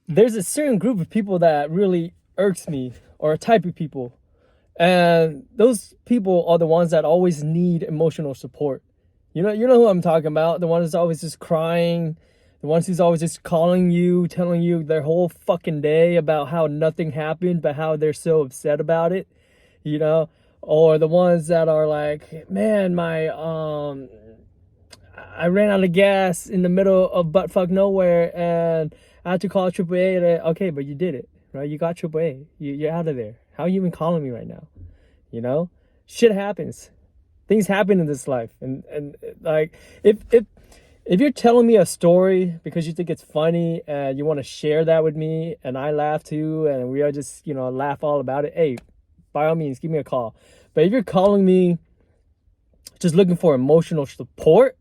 there's a certain group of people that really irks me, or a type of people. And those people are the ones that always need emotional support. You know who I'm talking about. The one who's always just crying, the ones who's always just calling you, telling you their whole fucking day about how nothing happened, but how they're so upset about it, you know? Or the ones that are like, man, I ran out of gas in the middle of buttfuck nowhere and I had to call AAA. Okay, but you did it, right? You got AAA. You're out of there. How are you even calling me right now? You know, shit happens. Things happen in this life, and like if you're telling me a story because you think it's funny and you want to share that with me, and I laugh too, and we are just laugh all about it. Hey, by all means, give me a call. But if you're calling me just looking for emotional support,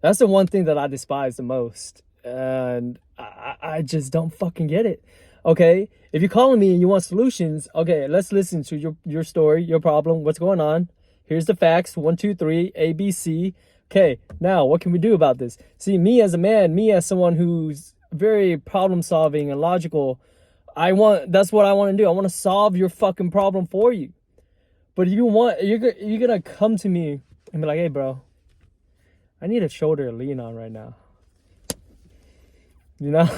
that's the one thing that I despise the most. And I just don't fucking get it. Okay, if you're calling me and you want solutions, okay, let's listen to your story, your problem, what's going on. Here's the facts, 1, 2, 3, A, B, C. Okay, now what can we do about this? See, me as a man, me as someone who's very problem solving and logical, that's what I want to do. I want to solve your fucking problem for you. But if you're gonna come to me and be like, hey, bro, I need a shoulder to lean on right now. You know?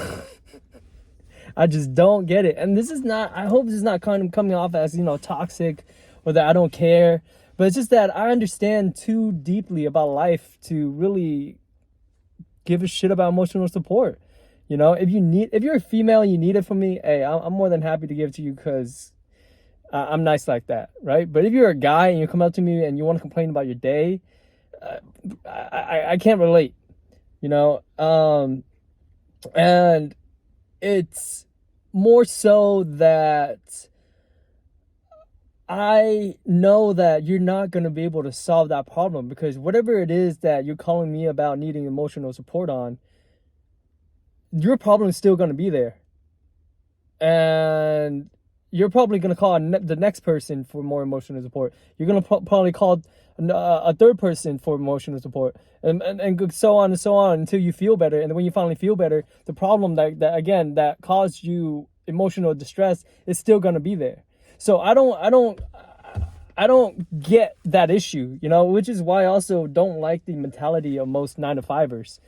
I just don't get it. And this is not, I hope this is not kind of coming off as, toxic or that I don't care. But it's just that I understand too deeply about life to really give a shit about emotional support. If you're a female and you need it from me, hey, I'm more than happy to give it to you because I'm nice like that, right? But if you're a guy and you come up to me and you want to complain about your day, I can't relate, and it's more so that I know that you're not going to be able to solve that problem, because whatever it is that you're calling me about needing emotional support on, your problem is still going to be there. And you're probably going to call the next person for more emotional support. You're going to probably call a third person for emotional support, and so on and so on until you feel better. And then when you finally feel better, the problem that caused you emotional distress is still going to be there. So I don't get that issue, which is why I also don't like the mentality of most 9-to-5ers,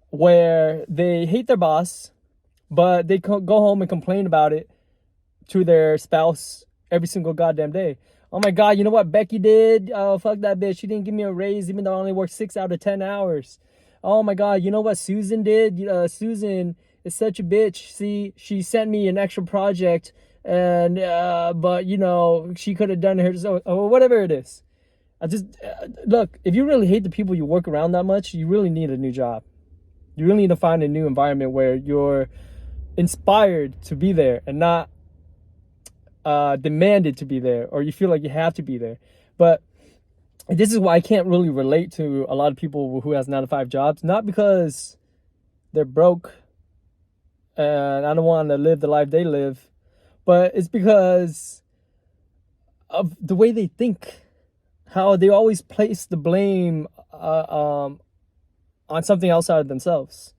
where they hate their boss, but they go home and complain about it to their spouse every single goddamn day. Oh my God, you know what Becky did? Oh, fuck that bitch. She didn't give me a raise even though I only worked 6 out of 10 hours. Oh my God, you know what Susan did? Susan is such a bitch. See, she sent me an extra project, and but she could have done it herself, or whatever it is. I just look, if you really hate the people you work around that much, you really need a new job. You really need to find a new environment where you're inspired to be there and not demanded to be there, or you feel like you have to be there. But this is why I can't really relate to a lot of people who has 9-to-5 jobs, not because they're broke and I don't want to live the life they live, but it's because of the way they think, how they always place the blame on something outside of themselves,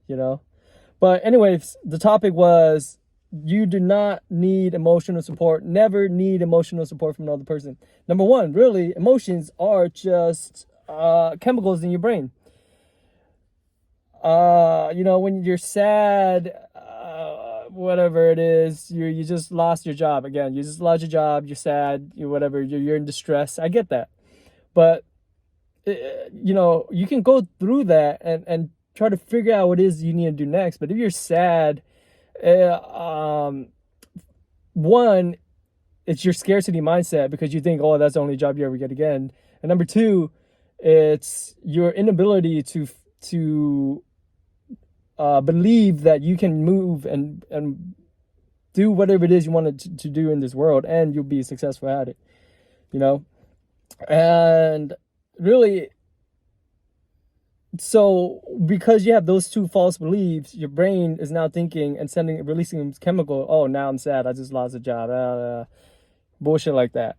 But anyways, the topic was, you do not need emotional support. Never need emotional support from another person. Number one, really, emotions are just chemicals in your brain. When you're sad, whatever it is, you just lost your job. Again, you just lost your job. You're sad. You're in distress. I get that, but you can go through that and try to figure out what it is you need to do next. But if you're sad, one, it's your scarcity mindset, because you think, oh, that's the only job you ever get again. And number two, it's your inability to believe that you can move and do whatever it is you wanted to do in this world, and you'll be successful at it, and really, so because you have those two false beliefs, your brain is now thinking and releasing chemical. Oh, now I'm sad. I just lost a job. Bullshit like that.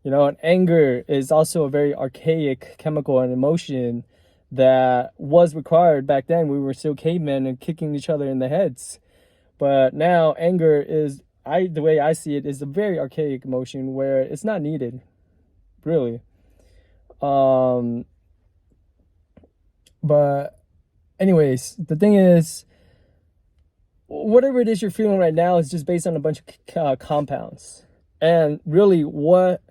And anger is also a very archaic chemical and emotion that was required back then. We were still cavemen and kicking each other in the heads. But now anger is, the way I see it, is a very archaic emotion where it's not needed, really. Um, but anyways, the thing is, whatever it is you're feeling right now is just based on a bunch of compounds. And really, what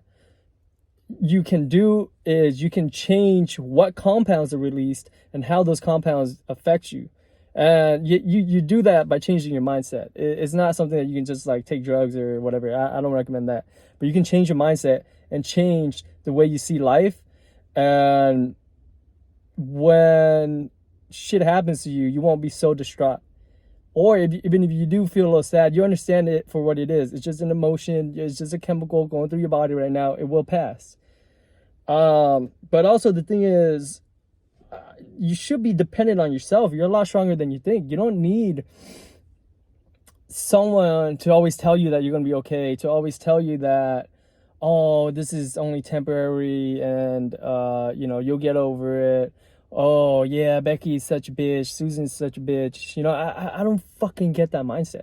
you can do is you can change what compounds are released and how those compounds affect you. And you do that by changing your mindset. It's not something that you can just like take drugs or whatever. I don't recommend that. But you can change your mindset and change the way you see life. And when shit happens to you, you won't be so distraught. Or even if you do feel a little sad, you understand it for what it is. It's just an emotion. It's just a chemical going through your body right now. It will pass. But also the thing is, you should be dependent on yourself. You're a lot stronger than you think. You don't need someone to always tell you that you're going to be okay, to always tell you that, oh, this is only temporary and, you'll get over it. Oh, yeah, Becky's such a bitch. Susan's such a bitch. I don't fucking get that mindset.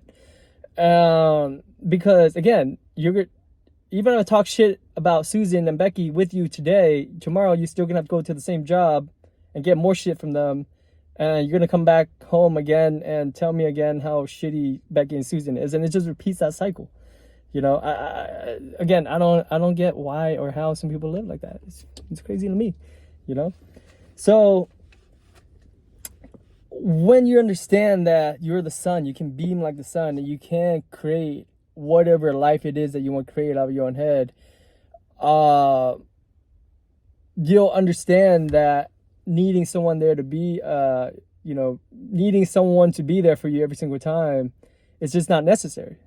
Because, again, even if I talk shit about Susan and Becky with you today, tomorrow you're still going to have to go to the same job and get more shit from them. And you're going to come back home again and tell me again how shitty Becky and Susan is. And it just repeats that cycle. I don't get why or how some people live like that. It's crazy to me, So when you understand that you're the sun, you can beam like the sun, and you can create whatever life it is that you want to create out of your own head, you'll understand that needing someone there to be, needing someone to be there for you every single time, it's just not necessary.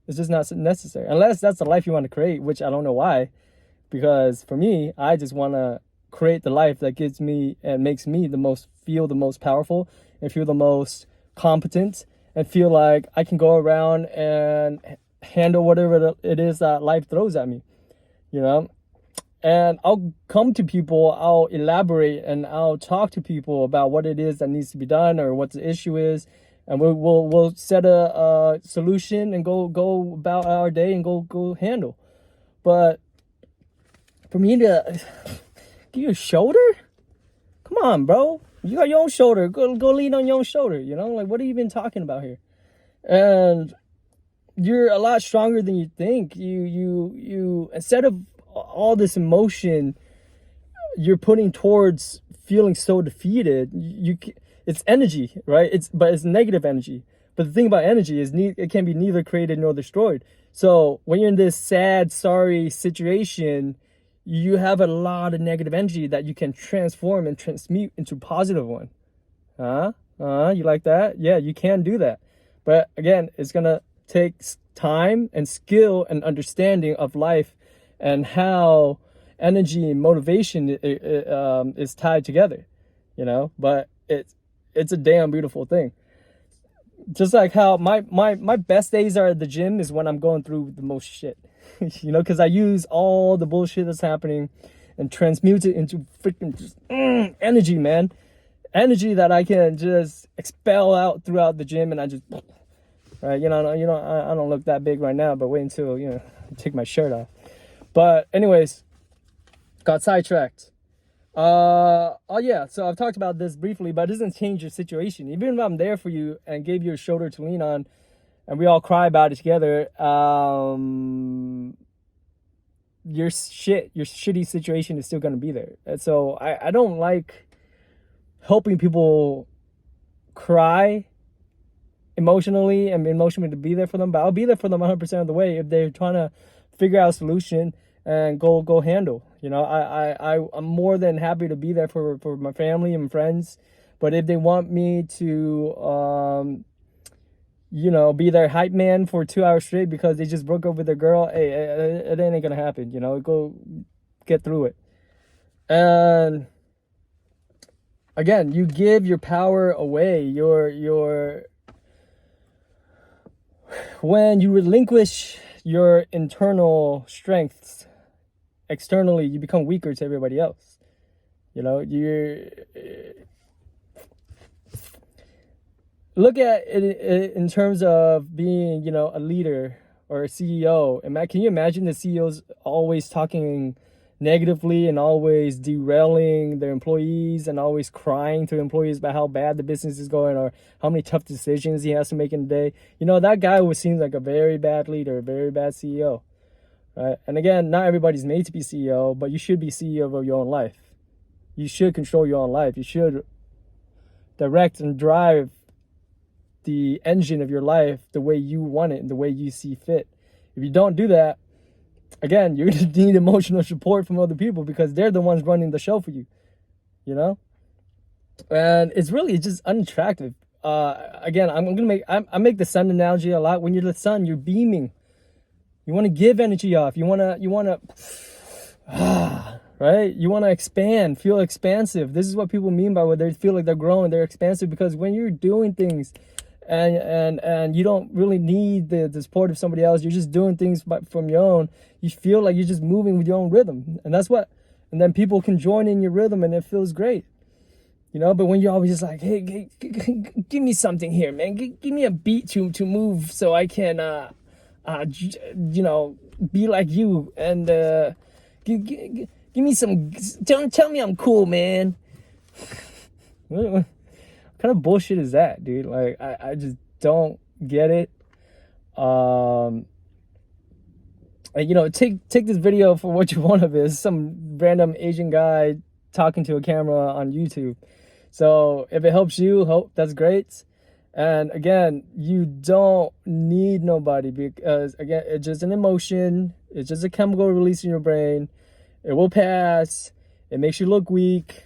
It's just not necessary. Unless that's the life you want to create, which I don't know why. Because for me, I just want to create the life that gives me and makes me feel the most powerful and feel the most competent and feel like I can go around and handle whatever it is that life throws at me, And I'll come to people, I'll elaborate, and I'll talk to people about what it is that needs to be done or what the issue is. And we'll set a solution and go about our day and go handle. But for me to give you a shoulder, come on, bro. You got your own shoulder. Go lean on your own shoulder. Like, what are you even talking about here? And you're a lot stronger than you think. You instead of all this emotion you're putting towards feeling so defeated, it's energy, right? But it's negative energy. But the thing about energy is it can be neither created nor destroyed. So when you're in this sad, sorry situation, you have a lot of negative energy that you can transform and transmute into a positive one. You like that? Yeah, you can do that. But again, it's gonna take time and skill and understanding of life and how energy and motivation is tied together, But it's a damn beautiful thing. Just like how my best days are at the gym is when I'm going through the most shit, because I use all the bullshit that's happening and transmute it into freaking just energy, man. Energy that I can just expel out throughout the gym, and I just, right, I don't look that big right now, but wait until, I take my shirt off. But anyways, got sidetracked. So I've talked about this briefly, but it doesn't change your situation. Even if I'm there for you and gave you a shoulder to lean on and we all cry about it together, your shitty situation is still going to be there. And so I don't like helping people cry emotionally to be there for them, but I'll be there for them 100% of the way if they're trying to figure out a solution and go handle. I'm more than happy to be there for my family and friends. But if they want me to, be their hype man for 2 hours straight because they just broke up with their girl, hey, it ain't gonna happen. Go get through it. And again, you give your power away. When you relinquish your internal strengths externally, you become weaker to everybody else. look at it in terms of being, you know, a leader or a CEO. Can you imagine the CEOs always talking negatively and always derailing their employees and always crying to employees about how bad the business is going or how many tough decisions he has to make in a day? You know, that guy would seem like a very bad leader, a very bad CEO. Right? And again, not everybody's made to be CEO, but you should be CEO of your own life. You should control your own life. You should direct and drive the engine of your life the way you want it and the way you see fit. If you don't do that, again, you're going to need emotional support from other people because they're the ones running the show for you, you know? And it's really just unattractive. Again, I make the sun analogy a lot. When you're the sun, you're beaming. You want to give energy off. You want to, right? You want to expand, feel expansive. This is what people mean by when they feel like they're growing, they're expansive, because when you're doing things and you don't really need the support of somebody else, you're just doing things from your own, you feel like you're just moving with your own rhythm. And then people can join in your rhythm and it feels great. You know, but when you're always just like, hey, give me something here, man. Give me a beat to move so I can, you know, be like you. And give me some, tell me I'm cool, man. What kind of bullshit is that, dude? Like, I just don't get it. And, you know, take this video for what you want of it. It's some random Asian guy talking to a camera on YouTube. So if it helps you, that's great. And again, you don't need nobody because, again, it's just an emotion. It's just a chemical release in your brain. It will pass. It makes you look weak.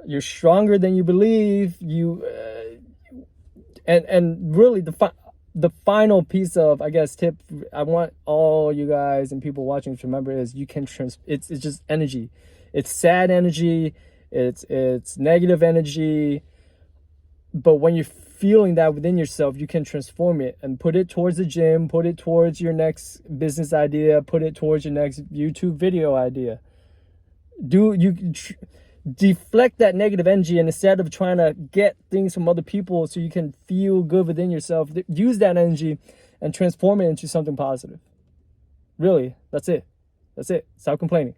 You're stronger than you believe. And really the final piece of, I guess, tip I want all you guys and people watching to remember is you can it's just energy. It's sad energy. It's negative energy. But when you're feeling that within yourself, you can transform it and put it towards the gym, put it towards your next business idea, put it towards your next YouTube video idea. Deflect that negative energy, and instead of trying to get things from other people so you can feel good within yourself, use that energy and transform it into something positive. Really, that's it. Stop complaining.